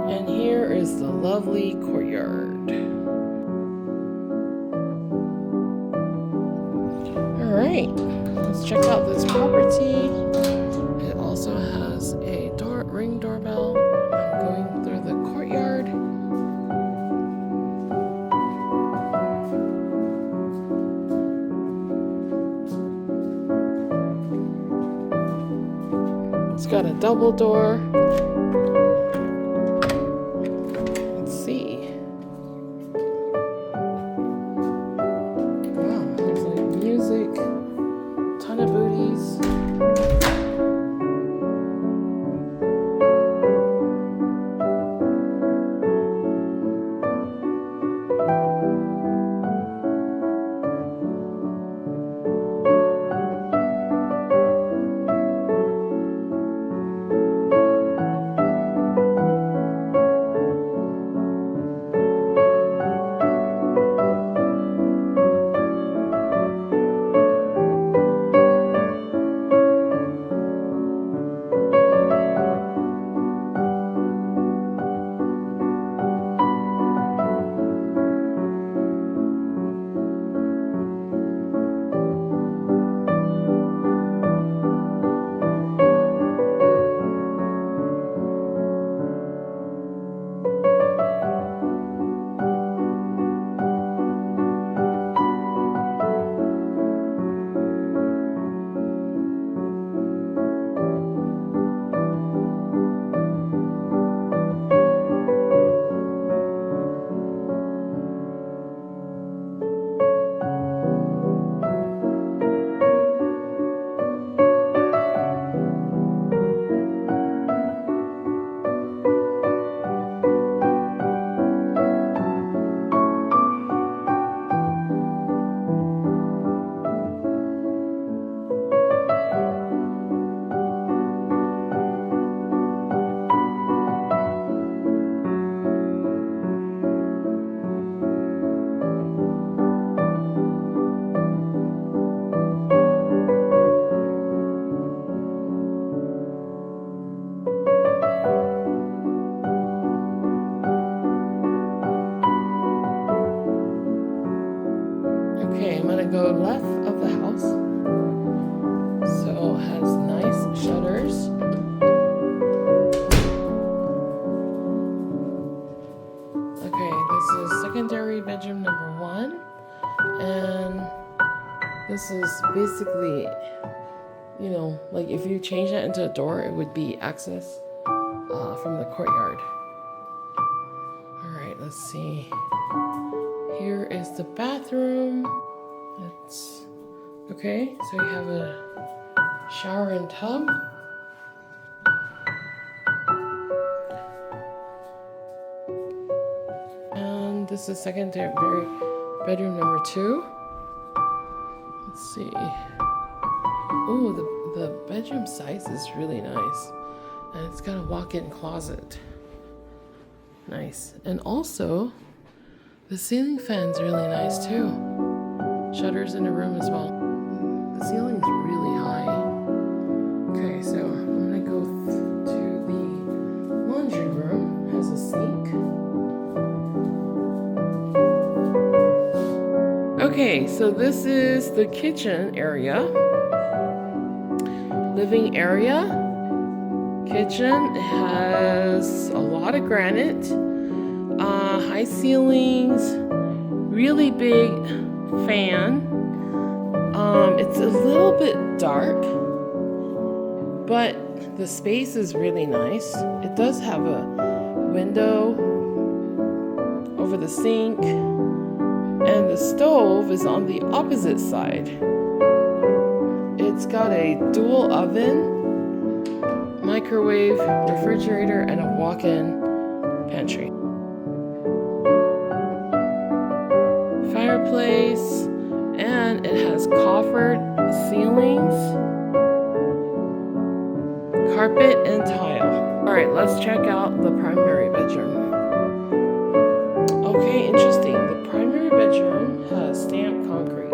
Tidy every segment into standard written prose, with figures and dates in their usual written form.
And here is the lovely courtyard. Alright, let's check out this property. It also has a ring doorbell. I'm going through the courtyard. It's got a double door. Let's see. Wow, there's like music, ton of booties. Okay, I'm gonna go left of the house. So it has nice shutters. Okay, this is secondary bedroom number 1. And this is basically, you know, like if you change that into a door, it would be access from the courtyard. Alright, let's see. Here is the bathroom. It's okay, so you have a shower and tub. And this is secondary bedroom number 2. Let's see. Oh, the bedroom size is really nice. And it's got a walk-in closet. Nice. And also, the ceiling fan's really nice too. Shutters in the room as well. The ceiling's really high. Okay, so I'm gonna go to the laundry room. It has a sink. Okay, so this is the kitchen area. Living area. Kitchen has a lot of granite, high ceilings, really big fan. It's a little bit dark, but the space is really nice. It does have a window over the sink, and the stove is on the opposite side. It's got a dual oven, microwave, refrigerator, and a walk-in pantry. Fireplace, and it has coffered ceilings, carpet, and tile. Alright, let's check out the primary bedroom. Okay, interesting. The primary bedroom has stamped concrete.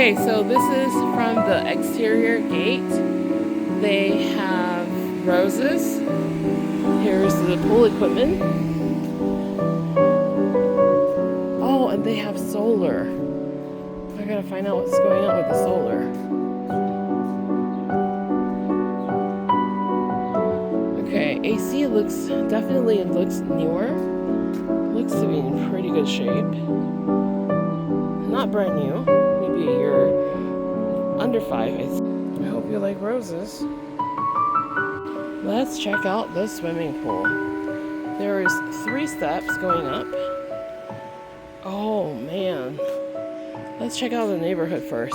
Okay, so this is from the exterior gate. They have roses. Here's the pool equipment. Oh, and they have solar. I gotta find out what's going on with the solar. Okay, AC definitely looks newer. Looks to be in pretty good shape. Not brand new, maybe a year under 5. I hope you like roses. Let's check out the swimming pool. There is 3 steps going up. Oh man. Let's check out the neighborhood first.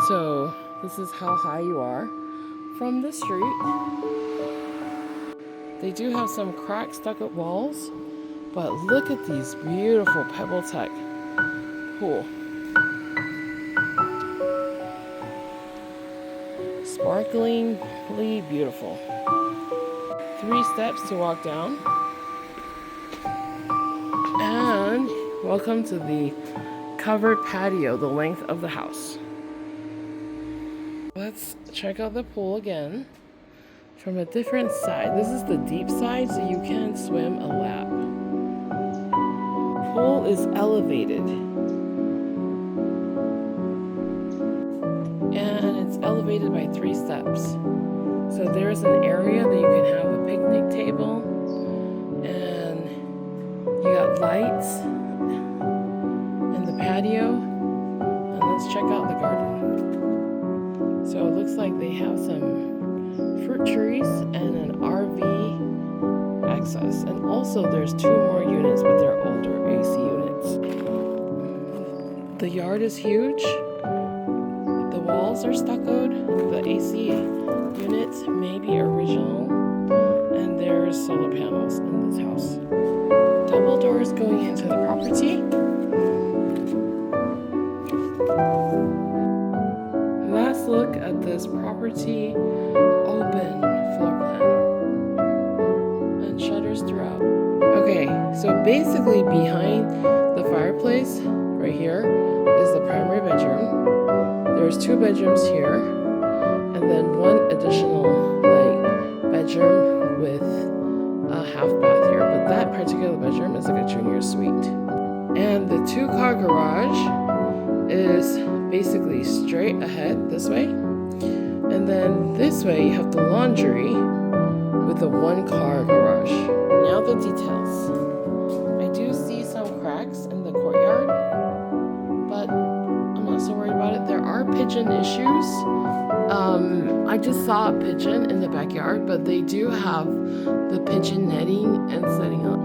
So this is how high you are from the street. They do have some cracked stucco walls, but look at these beautiful PebbleTec pool. Sparklingly beautiful. 3 steps to walk down. And welcome to the covered patio, the length of the house. Let's check out the pool again from a different side. This is the deep side, so you can swim a lap. Pool is elevated. And it's elevated by 3 steps. So there's an area that you can have a picnic table, and you got lights in the patio. And let's check out the garden. So it looks like they have some fruit trees and an RV access. And also there's 2 more units, but they're older AC units. The yard is huge. The walls are stuccoed. The AC units may be original. And there's solar panels in this house. Double doors going into the property. Let's look at this property open floor plan. And shutters throughout. Okay, so basically behind the fireplace right here is the primary bedroom. There's 2 bedrooms here, and then 1 additional bedroom with a half bath here. But that particular bedroom is like a junior suite. And the 2-car garage is basically straight ahead this way. And then this way you have the laundry with the 1-car garage. Now the details. I do see some cracks in the courtyard, but I'm not so worried about it. There are pigeon issues. I just saw a pigeon in the backyard, but they do have the pigeon netting and setting up.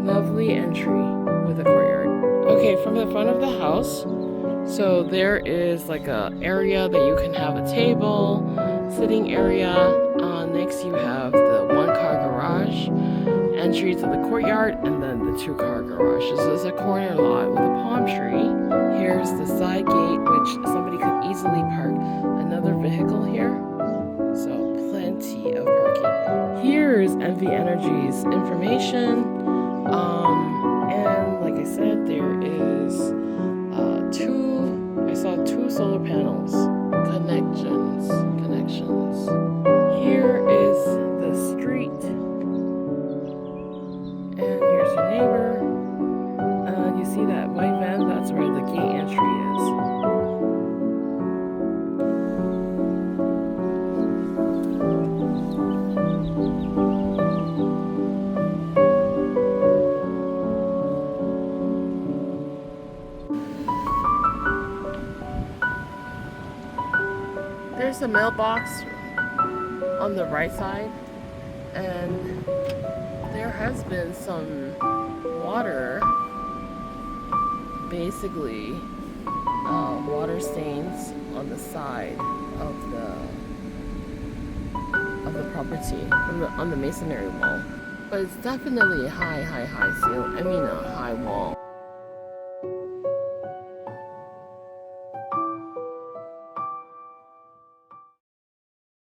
Lovely entry with the courtyard. Okay, from the front of the house, so there is like a area that you can have a table, sitting area. Next you have the 1-car garage, entry to the courtyard, and then the 2-car garage. This is a corner lot with a palm tree. Here's the side gate, which somebody could easily park another vehicle here. So plenty of parking. Here's NV Energy's information. And like I said, there is I saw 2 solar panels. Connections. Here is the street. And here's your neighbor. You see that white van? That's where the gate entry is. There's a mailbox on the right side, and there has been some water, basically water stains on the side of the property, on the masonry wall. But it's definitely a high ceiling. I mean a high wall.